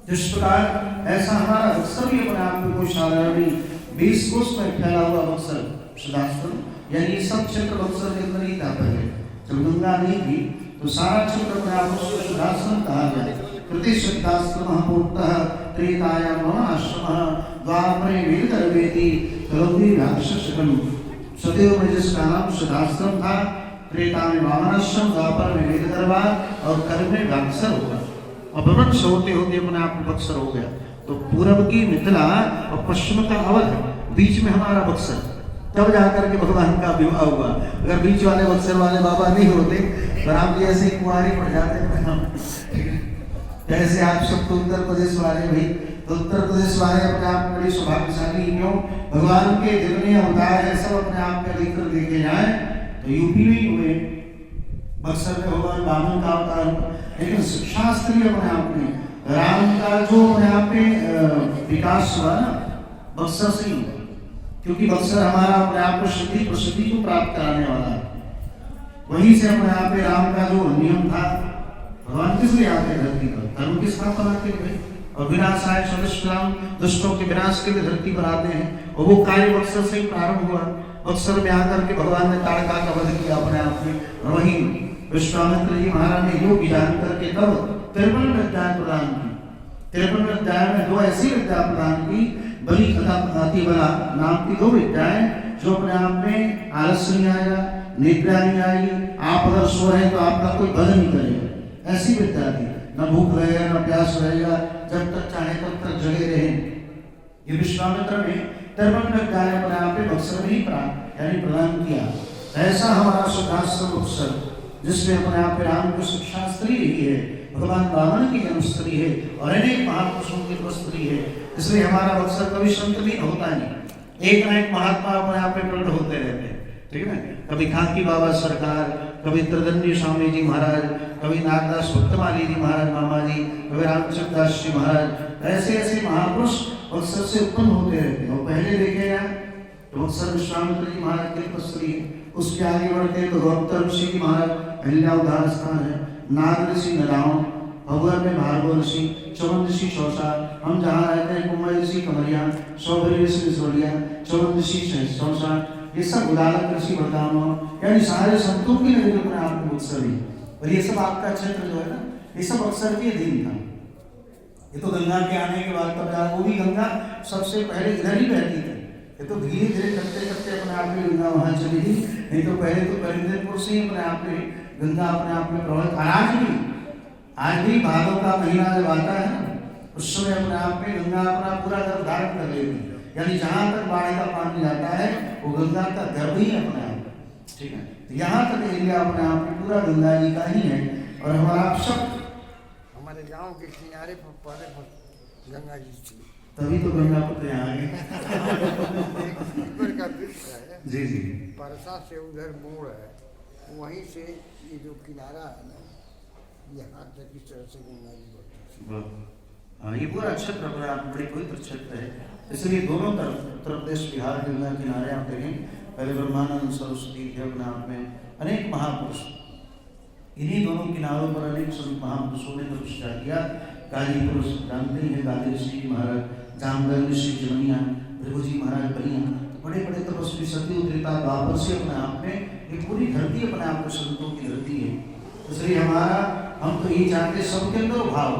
जिस प्रकार ऐसा हमारा बक्सर भी अपने आप में कोई साधारण 20 कोस में फैला हुआ बक्सर सदाश्रम, यानी ये सब क्षेत्र बक्सर के अंदर ही था पहले। जब गंगा नहीं थी तो सारा क्षेत्र अपने आप को सदाश्रम कहा गया। प्रतिशुद्धाश्रम पूर्णतः त्रेतायाम मम आश्रम द्वापरे वेदर्वेति कलौदी राक्षसकम। सदैव में जिसका नाम सदाश्रम था, त्रेता में वामनाश्रम, द्वापर में वेद दरबार और कल में बक्सर होगा। और भ्रमण होते होते अपने आप में बक्सर हो गया। तो पूर्व की मिथिला और पश्चिम का अवध, बीच में हमारा बक्सर, तब जाकर के भगवान का विवाह हुआ। अगर बीच वाले बक्सर वाले बाबा नहीं होते तो आप जैसे कुंवारी पड़ जाते। जैसे आप सब तो उत्तर प्रदेश वाले भी, तो उत्तर प्रदेश वाले अपने आप में बड़ी सौभाग्यशाली, क्यों? भगवान के जितने अवतार है सब अपने आप में अधिकतर देखे जाए तो यूपी में ही हुए। बक्सर में भगवान वामन का अवतार, लेकिन शास्त्रीय अपने आप में राम का जो अपने आप में विकास हुआ ना, बक्सर से ही, क्योंकि बक्सर हमारा अपने आप को सिद्धि प्रसिद्धि को प्राप्त कराने वाला है। वहीं से अपने आप में राम का जो नियम था, भगवान किस लिए आते धरती पर? धर्म की स्थापना के लिए, और विनाशाय सदस्याम, दुष्टों के विनाश के लिए धरती पर आते हैं। और वो कार्य बक्सर से ही प्रारंभ हुआ। बक्सर में आकर के भगवान ने ताड़का का वध किया अपने आप में। और वहीं विश्वामित्र जी महाराज ने योग जान करके तब 53 विद्याएं प्रदान की। 53 विद्याएं में 2 ऐसी विद्या प्रदान की, बलि तथा अतिबला नाम की 2 विद्याएं, जो अपने आप में आलस्य नहीं आएगा, निद्रा नहीं आएगी। आप अगर सो रहे तो आपका कोई भजन नहीं करेगा, ऐसी विद्या थी। न भूख रहेगा न प्यास रहेगा, जब तक चाहे तब तक जगे रहे। ये विश्वामित्र ने 53 विद्याएं अपने आप में बक्सर में ही यानी प्रदान किया। ऐसा हमारा सदाश्रम बक्सर, जिसमें अपने आप राम की शिक्षा स्त्री रही है, भगवान वामन की जन्म स्त्री है और अनेक महापुरुषों की स्त्री है। इसलिए हमारा बक्सर कभी संतलीन होता नहीं, एक न एक महात्मा अपने आप में प्रकट होते रहते हैं। ठीक है, कभी खाकी बाबा सरकार, कभी त्रिदंडी स्वामी जी महाराज, कभी नागदास भक्तमाली जी महाराज मामा जी, कभी रामचंद्र दास जी महाराज, ऐसे ऐसे महापुरुष बक्सर से उत्पन्न होते रहते हैं। और पहले देखे जाए तो बक्सर विश्वामित्र जी महाराज की तपस्वी है। उसके आगे बढ़ते हैं तो गौतम ऋषि जी महाराज अहिल्या उद्धार स्थान है, नाग ऋषि नलावन, भगवान में भार्गव ऋषि, चवन ऋषि शौसा, हम जहाँ रहते हैं कुमार ऋषि कमरिया, सौभरी ऋषि सोलिया, चवन ऋषि शौसा, ये सब उदालक ऋषि बताओ, यानी सारे संतों की नगरी अपने आप में बक्सर ही। और ये सब आपका क्षेत्र जो है ना, ये सब बक्सर के अधीन था। ये तो गंगा के आने के बाद तब वो भी गंगा सबसे पहले इधर ही बहती थी। ये तो धीरे धीरे करते करते अपने आप में गंगा वहाँ चली गई। नहीं तो पहले तो परिंदपुर से ही अपने आप में गंगा अपने आप में प्रभावित। आज भी भादों का महीना जब आता है ना, उस समय अपने आप में गंगा अपना पूरा गर्भ धारण कर लेती है। यानी जहाँ तक बाढ़ का पानी जाता है वो गंगा का गर्भ ही अपने आप, ठीक है। तो यहाँ तक एरिया अपने आप में पूरा गंगा जी का ही है। और हमारा सब हमारे गांव के किनारे पर पहले गंगा जी थी, तभी तो गंगा पुत्र यहाँ आए। का वृक्ष है जी जी, परसा से उधर मोड़ है, वहीं से ये जो किनारा है ना, यहाँ तक इस तरह से गंगा जी बढ़ती। हाँ, ये पूरा क्षेत्र अपने आप में बड़ी पवित्र क्षेत्र है। इसलिए दोनों तरफ उत्तर प्रदेश बिहार गंगा किनारे आप देखें, पहले ब्रह्मानंद सरस्वती थे अपने आप में, अनेक महापुरुष, इन्हीं दोनों किनारों पर अनेक महापुरुषों ने तपस्या किया। गाजीपुर जानते ही है, गाजी ऋषि महाराज, जामगढ़ ऋषि जमनिया, भृगुजी महाराज बलिया, बड़े बड़े तपस्वी सती त्रेता द्वापर से अपने आप में ये पूरी धरती अपने आप में संतों की धरती है। इसलिए हमारा हम तो यही चाहते सबके अंदर भाव,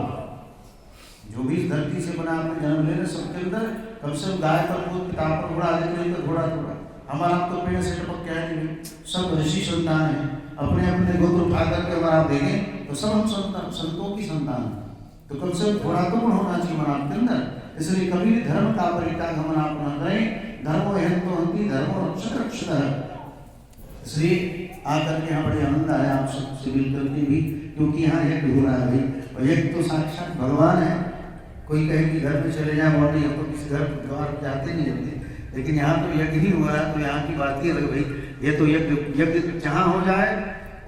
जो भी इस धरती से बना अपने जन्म ले रहे सबके अंदर कम से कम गाय पर दूध, पिता पर घोड़ा, नहीं तो घोड़ा थोड़ा। हमारा तो पेड़ से टपक क्या है, सब ऋषि संतान है। अपने अपने गोत्र उठा करके अगर आप देखें तो सब हम संतों की संतान। तो कम से कम घोड़ा तो गुण होना चाहिए मन आपके अंदर। इसलिए कभी भी धर्म का परित्याग हम आप न करें। धर्मो यंतो हंति धर्मो रक्षक। इसलिए आकर के यहाँ बड़े आनंद आया आप सबसे मिल करके भी, क्योंकि यहाँ यज्ञ हो रहा है भाई। और यज्ञ तो साक्षात भगवान है। कोई कहे कि घर पे चले जाए और नहीं, तो किसी घर द्वार जाते नहीं जाते, लेकिन यहाँ तो यज्ञ ही हुआ है। तो यहाँ की बात ही अलग भाई। ये तो यज्ञ जहाँ हो जाए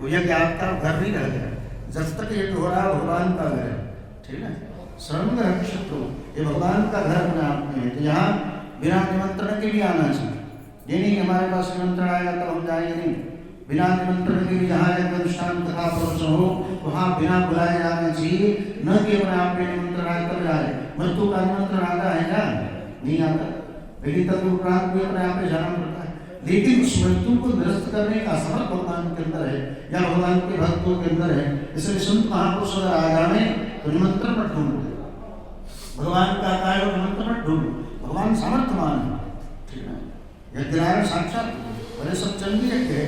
वो यज्ञ आपका घर नहीं रह जाए। जब तक यज्ञ हो रहा है भगवान का घर है, ठीक है। सर्व शत्रु ये भगवान का घर अपने आप में है। तो यहाँ बिना निमंत्रण के भी आना चाहिए। ये नहीं हमारे पास निमंत्रण आएगा तब हम जाएंगे, नहीं। बिना निमंत्रण के भी जहाँ यज्ञ अनुष्ठान कथा प्रवचन हो वहाँ बिना बुलाए जाना चाहिए, न कि अपने आप में निमंत्रण आए तब जाए। मृत्यु का निमंत्रण आता है क्या? नहीं आता, लेकिन तब उपरांत भी अपने आप में जाना पड़ता है। लेकिन उस मृत्यु को निरस्त करने का समर्थ भगवान के अंदर है या भगवान के भक्तों के अंदर है। इसलिए संत महापुरुष अगर आ जाए तो निमंत्रण मत ढूंढो, भगवान का कार्य निमंत्रण मत ढूंढो, भगवान सामर्थ्यवान है, ठीक है। यज्ञनारायण साक्षात बड़े सब चंडी यज्ञ है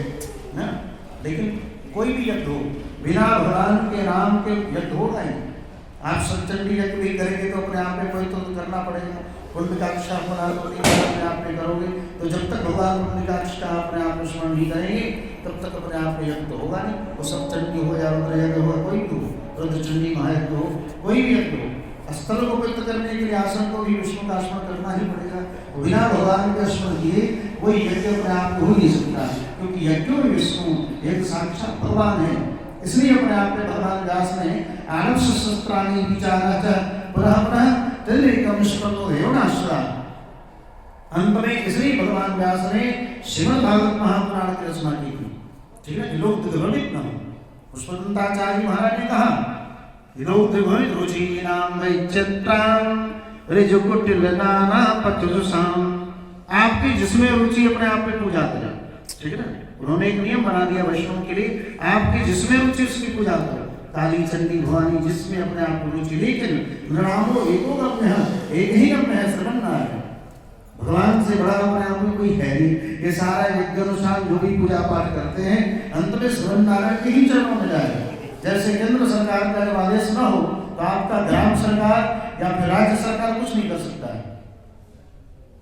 ना, लेकिन कोई भी यज्ञ हो बिना भगवान के नाम के यज्ञ होगा ही। आप सत्चंडी यज्ञ भी करेंगे तो अपने आप में कोई तो करना पड़ेगा, पुण्यकाक्ष का अपने आप में करोगे तो जब तक भगवान पुण्यकाक्ष का अपने आप में स्मरण नहीं करेंगे तब तक अपने आप में यज्ञ तो होगा नहीं। वो सत्चंडी हो या रुद्र यज्ञ हो, कोई भी हो, रुद्रचंडी महायज्ञ हो, कोई भी यज्ञ हो, स्थल को पवित्र करने के लिए आसन को भी विष्णु का स्मरण करना ही पड़ेगा। बिना भगवान का स्मरण किए कोई यज्ञ अपने आप में हो नहीं सकता, क्योंकि यज्ञों में विष्णु एक साक्षात भगवान है। इसलिए अपने आप में भगवान व्यास ने आनव शस्त्राणी विचारा पुनः तदेकम स्मृतो देवनाश्रा, अंत में इसलिए भगवान व्यास ने श्रीमद् भागवत महापुराण की रचना की थी, ठीक है। लोग दिग्भ्रमित न हो, पुष्पदंताचार्य महाराज ने कहा लोग दिग्भ्रमित रुचि नाम वैचित्राम ऋजुकुटिलदाना पचुषाम, आपकी जिसमें रुचि अपने आप में पूजा करें, ठीक है ना। उन्होंने एक नियम बना दिया वैष्णव के लिए, आपकी जिसमें रुचि उसकी पूजा करो, काली चंडी भवानी जिसमें अपने आप को रुचि, लेकिन नृणामो एको ब्रह्म, एक ही ब्रह्म है, श्रवणनारायण। भगवान से बड़ा अपने आप में कोई है नहीं। ये सारा यज्ञ अनुष्ठान जो भी पूजा पाठ करते हैं अंत में श्रवणनारायण के ही चरणों में जाएगा। जैसे केंद्र सरकार का जब आदेश न हो तो आपका ग्राम सरकार या फिर राज्य सरकार कुछ नहीं कर सकता है।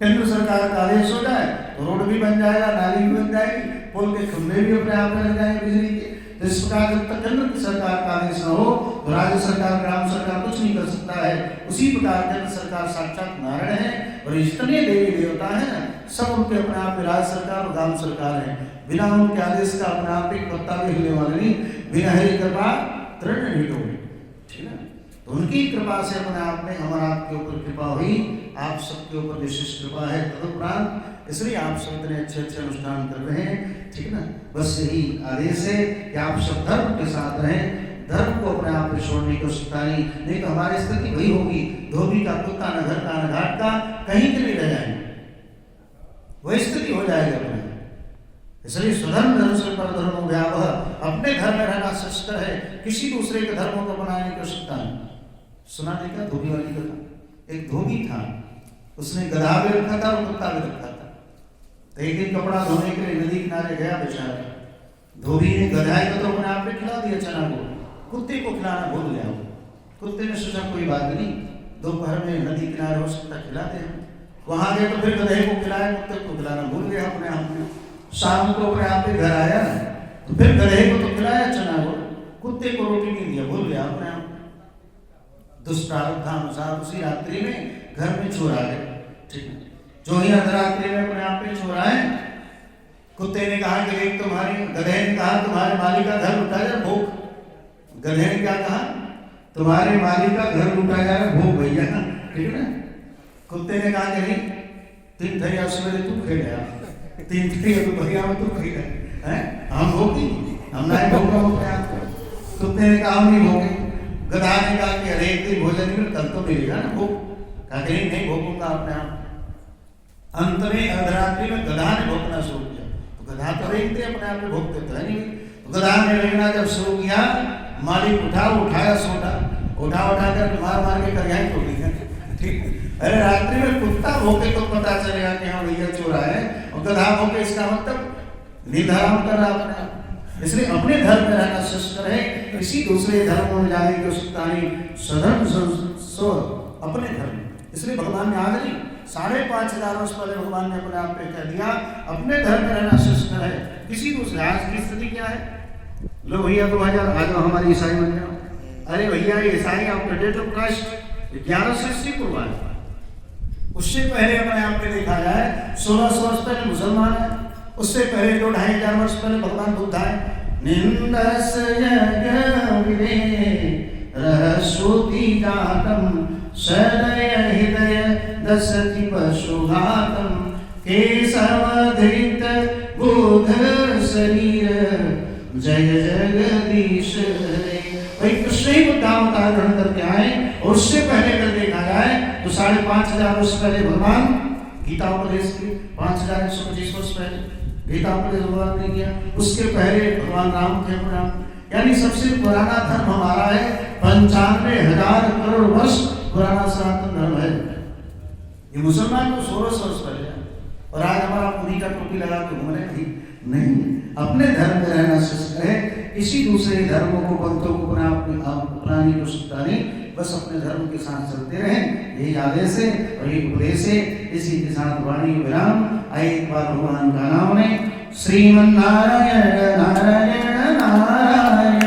केंद्र सरकार का आदेश हो जाए तो रोड भी बन जाएगा, नाली भी बन जाएगी, पुल के खंभे भी अपने आप में लग जाएंगे बिजली के। इस प्रकार जब तक केंद्र की सरकार का आदेश न हो तो राज्य सरकार ग्राम सरकार कुछ नहीं कर सकता है। उसी प्रकार केंद्र सरकार साक्षात नारायण है और जितने देवी देवता है ना सब उनके अपने आप में राज्य सरकार और ग्राम सरकार है। बिना उनके आदेश का अपने आप एक पत्ता भी हिलने वाले नहीं, बिना हरि कृपा तृण नहीं होगी, ठीक है। तो उनकी कृपा से अपने आप में हमारा आपके ऊपर कृपा हुई, आप सबके ऊपर विशिष्ट कृपा है। तदुपरांत इसलिए आप सब इतने अच्छे अच्छे अनुष्ठान कर रहे हैं, ठीक ना। बस यही आदेश है कि आप सब धर्म के साथ रहें, धर्म को अपने आप में छोड़ने की आवश्यकता नहीं तो हमारी स्थिति वही होगी, धोबी का कुत्ता न घर का न घाट का, कहीं के नहीं रह जाएंगे, वही स्थिति हो जाएगी अपने। इसलिए स्वधर्म धर्म से परधर्म व्यावह, अपने धर्म में रहना श्रेष्ठ है, किसी दूसरे के धर्मों को बनाने की आवश्यकता नहीं। सुना नहीं क्या धोबी वाली कथा? एक धोबी था, उसने गधा भी रखा था और कुत्ता भी रखा था। तो एक दिन कपड़ा धोने के लिए नदी किनारे गया बेचारा, धोबी ने गधाई को तो अपने आप में खिला दिया चना को, कुत्ते को खिलाना भूल गया। कुत्ते ने सोचा कोई बात नहीं, दोपहर में नदी किनारे हो सकता खिला दे। वहां गए तो फिर गधे को खिलाया, कुत्ते को खिलाना भूल गया अपने आप में। शाम को अपने आप घर आया तो फिर गधे को तो खिलाया चना को, कुत्ते को रोटी नहीं दिया, भूल गया अपने आप। दुष्प्रारब्धानुसार उसी रात्रि में घर में चोर आ गए, ठीक है। जो ही अर्धरात्रि में अपने आप में चोर आए, कुत्ते ने कहा कि एक तुम्हारी, गधे ने कहा तुम्हारे मालिक का घर लुटा जा भूख। गधे ने क्या कहा? तुम्हारे मालिक का घर लुटा जा रहा भूख भैया, ठीक है ना। कुत्ते ने कहा कि नहीं, 3 थैलियां सवेरे तू खा गया, 3 थैलियां तो भैया में तू खा गया है, हम भूखी, हम नहीं भूख रहे अपने आप को। कुत्ते ने कहा हम नहीं भूखे। गधा ने कहा कि अरे एक दिन भोजन मिल कल तो मिलेगा ना भूख, कहा कि नहीं भूखूंगा अपने आप। अंत में अर्धरात्रि में गधा ने भोंकना शुरू किया, तो गधा तो रेंगते अपने आप में भोंकते तो है नहीं। तो गधा ने रेंगना जब शुरू किया, मालिक उठाया सोटा, उठा कर मार के करियाई तोड़ दी, ठीक। अरे रात्रि में कुत्ता भोंके तो पता चलेगा कि हाँ भैया चोर आए, और गधा भोंके इसका मतलब निर्धारण कर रहा अपने आप। इसलिए अपने धर्म में रहना श्रेष्ठ है, किसी दूसरे धर्म में जाने की आवश्यकता नहीं। स्वधर्म स्व अपने धर्म। इसलिए भगवान ने आज नहीं 5500 वर्ष पहले भगवान ने अपने आप पे कह दिया अपने धर्म में रहना श्रेष्ठ है, किसी दूसरे। आज की स्थिति क्या है? लो भैया 2000 आ जाओ हमारे ईसाई बन जाओ। अरे भैया ये ईसाई आपका डेट ऑफ क्राइस्ट 1100 ईस्वी पूर्व है, उससे पहले अपने आप में देखा जाए 1600 वर्ष पहले मुसलमान है, उससे पहले 2-2500 वर्ष पहले भगवान बुद्ध आए। निंदस रहस्योति जातम सदय हृदय दशति पशुघातम केशवधृत बोध शरीर जय जगदीश रे। भाई कृष्ण ही बुद्धावतार ग्रहण करके आए और उससे पहले अगर देखा जाए तो 5,500 वर्ष पहले भगवान गीता उपदेश की 5,125 वर्ष पहले गीता उपदेश भगवान ने किया। उसके पहले भगवान राम थे पुराण, यानी सबसे पुराना धर्म हमारा है 95,000 करोड़ वर्ष पुराना सनातन धर्म है। ये मुसलमान को 1600 वर्ष पहले है और आज हमारा पूरी का टोपी लगा के घूम रहे नहीं, अपने धर्म में रहना शिष्ट है। किसी दूसरे धर्मों को पंथों को अपनाने की आवश्यकता नहीं, बस अपने धर्म के साथ चलते रहें। यही आदेश है और ये उपदेश है। इसी के साथ वाणी विराम। आइए एक बार भगवान का नाम लें। श्रीमन नारायण नारायण नारायण।